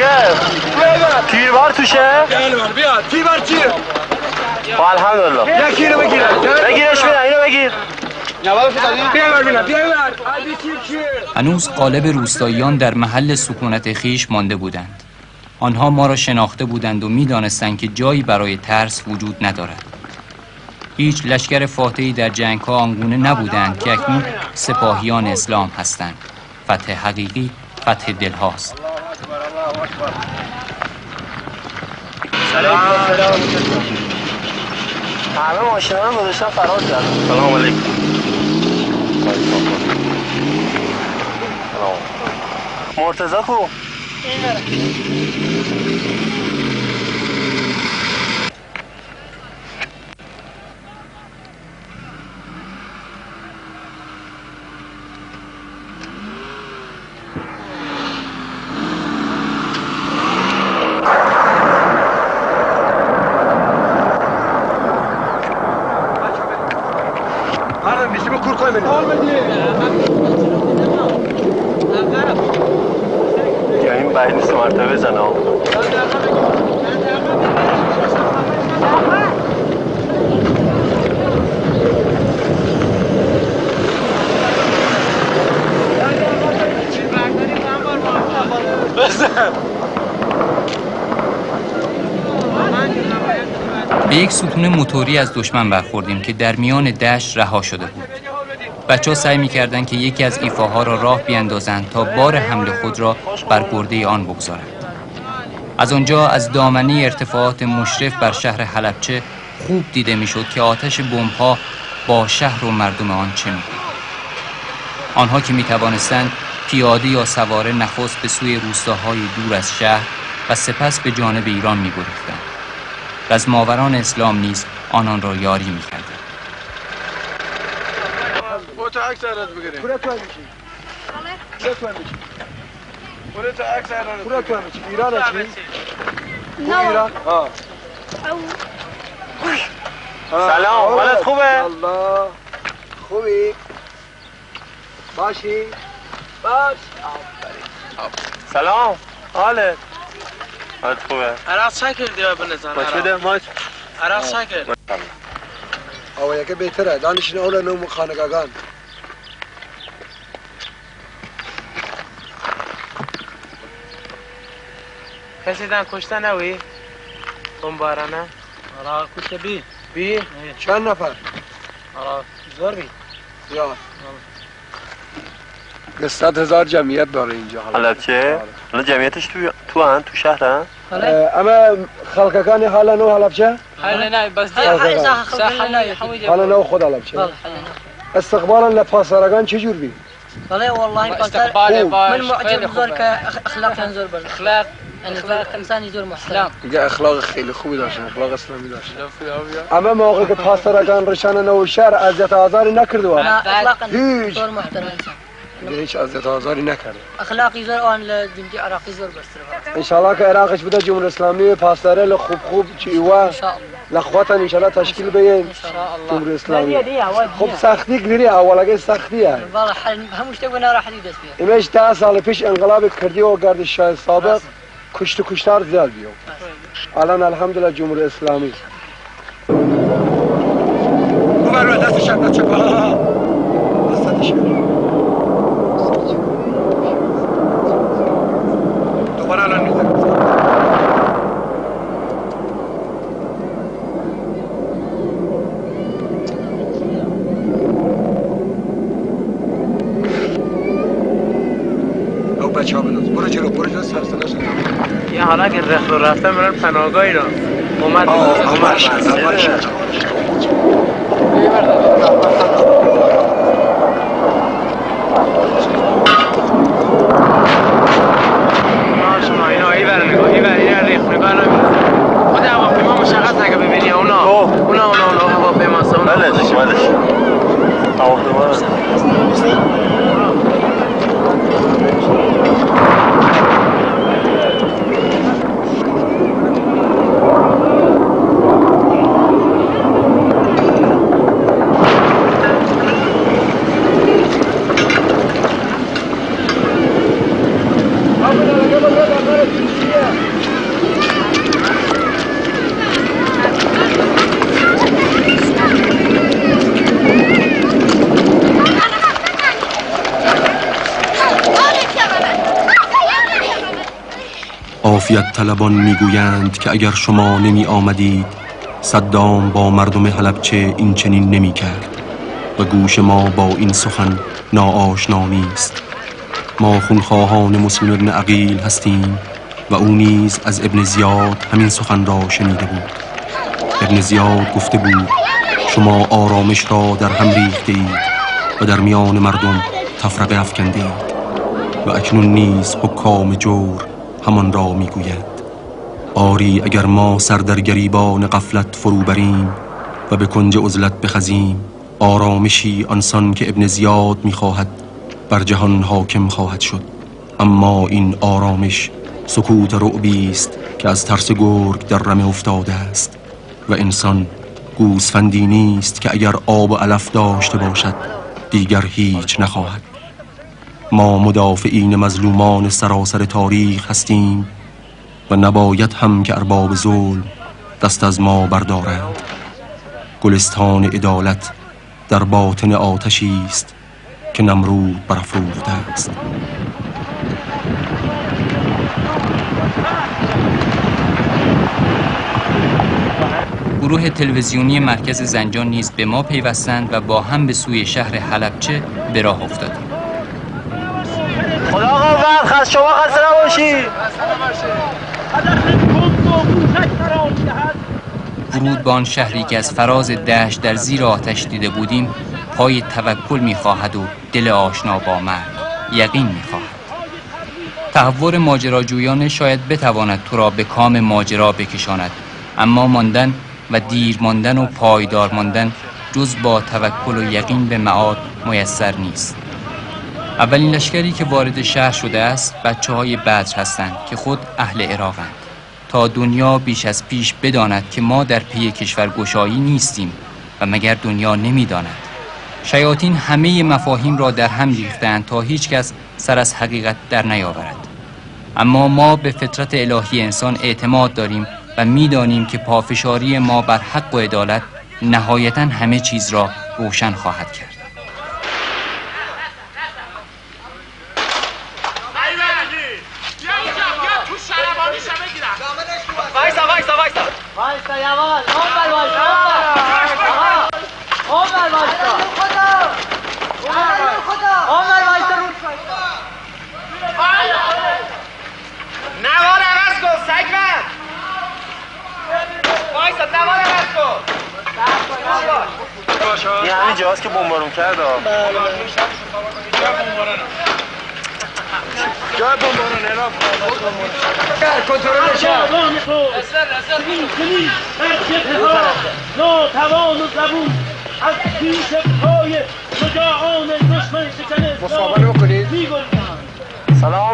چیه؟ تیربار توشه؟ بیا تیربار چیه؟ الحمدلله یکی رو بگیرم بگیرش بینم اینو بگیر هنوز غالب روستاییان در محل سکونت خیش مانده بودند. آنها ما را شناخته بودند و می‌دانستند که جایی برای ترس وجود ندارد. هیچ لشکر فاتحی در جنگ‌ها آنگونه نبودند که اکنون سپاهیان اسلام هستند. فتح حقیقی فتح دل‌هاست. سلام. همه ماشینا رو گذاشتن فرار کردن. سلام علیکم. مرتضی کو؟ یعنی باید نیست مرتبه بزنه به یک ستون موتوری از دشمن برخوردیم که در میان دشت رها شده بود. بچه‌ها سعی می‌کردند که یکی از ایفاها را راه بیاندازند تا بار حمل خود را بر گرده آن بگذارند. از آنجا از دامنه ارتفاعات مشرف بر شهر حلبچه خوب دیده می‌شد که آتش بمب‌ها با شهر و مردم آن چه می‌کند. آنها که می‌توانستند پیاده یا سواره نخست به سوی روستاهای دور از شهر و سپس به جانب ایران می‌گریختند. رزماوران اسلام نیز آنان را یاری می‌کردند. تو عکس اراد بگیریم پورا تو میشی پورا تو میشی پورا تو عکس اراد پورا تو میشی ایران هستی نه ایران ها سلام حالت خوبه الله خوبی باشی باش سلام حالت خوبه عراق چه کردی به نظر باش بده ماش عراق چه کرد آوا یکی بهتره دانشین اولا نوم خانگاگان کسی دن کشته نوی؟ بمبارانه؟ آره کشته بی؟ چند نفر؟ آره زور بی زیاد 100,000 جمعیت داره اینجا حالا چه؟ حالا جمعیتش تو شهر هن؟ اما خلقکانی حالا نو حلبچه؟ حالا نه بس حالا نو خود حلبچه استقبالا لپاسارگان چجور بی؟ والله استقبال من معجب زور که اخلاق زور بر اخلاق یعنی انسانی زور محترم دیگه اخلاق خیلی خوبی داشتن اخلاق اسلامی داشتن اما موقع که پاسارگان رشان نو شهر اذیت آزاری نکردو نه اخلاقا زور محترم انسان هیچ اذیت آزاری نکرد اخلاقی زور آن لجمهوری عراقی زور بستر ان شاء الله که عراقش بده جمهوری اسلامی پاسدار خوب چیوا لخواتن ان شاء الله تشکیل بین جمهوری اسلامی خب سختی گیری اولاگه سختیه والله همش تقولنا راح يدس فيها ایمش 10 سال پیش انقلاب کردی و گردشگاه سابق کشتار زیاد بیو الان الحمدلله جمهوری اسلامی ببر دستش بچه دستش دوباره الان میذارم او بچه ها بناز برو جلو سرسنش یه حالا که رفتن برن پناهگاهی را اومد عافیت طلبان میگویند که اگر شما نمی آمدید صدام با مردم حلبچه این چنین نمی کرد و گوش ما با این سخن ناآشنا نیست. ما خونخواهان مسلم ابن عقیل هستیم و او نیز از ابن زیاد همین سخن را شنیده بود. ابن زیاد گفته بود شما آرامش را در هم ریخته اید و در میان مردم تفرقه افکنده اید و اکنون نیز حکام جور همان را میگوید. آری اگر ما سر در گریبان غفلت فرو بریم و به کنج عزلت بخزیم، آرامشی آنسان که ابن زیاد میخواهد بر جهان حاکم خواهد شد. اما این آرامش سکوت رعبی است که از ترس گرگ در رمه افتاده است و انسان گوسفندی نیست که اگر آب و علف داشته باشد دیگر هیچ نخواهد. ما مدافعین مظلومان سراسر تاریخ هستیم و نباید هم که ارباب ظلم دست از ما بردارند. گلستان عدالت در باطن آتشی است که نمرود برافروخته است. گروه تلویزیونی مرکز زنجان نیز به ما پیوستند و با هم به سوی شهر حلبچه به راه افتادیم. خدا قوت، خست شما خسته نباشید. ورود به آن شهری که از فراز دشت در زیر آتش دیده بودیم پای توکل می‌خواهد و دل آشنا با مرگ، یقین می‌خواهد. تهور ماجراجویانه شاید بتواند تو را به کام ماجرا بکشاند، اما ماندن و دیر ماندن و پایدار ماندن جز با توکل و یقین به معاد میسر نیست. اولین لشکری که وارد شهر شده است بچه‌های بدر هستند که خود اهل عراقند، تا دنیا بیش از پیش بداند که ما در پی کشورگشایی نیستیم و مگر دنیا نمی‌داند. شیاطین همه مفاهیم را در هم ریختند تا هیچ کس سر از حقیقت در نیاورد. اما ما به فطرت الهی انسان اعتماد داریم و می‌دانیم که پافشاری ما بر حق و عدالت نهایتاً همه چیز را روشن خواهد کرد. وایسا یوان، اونور وایسا، اونور وایسا، اونور وایسا رود نوار عوض کن سگمن، وایسا نوار عوض کن. این همین جاست که بمبارون کرد. جای بمبارون اعلام کنترل شهر. ناتوان و زبون از پیش پای شجاعان دشمن شکن مصابره بکنید. سلام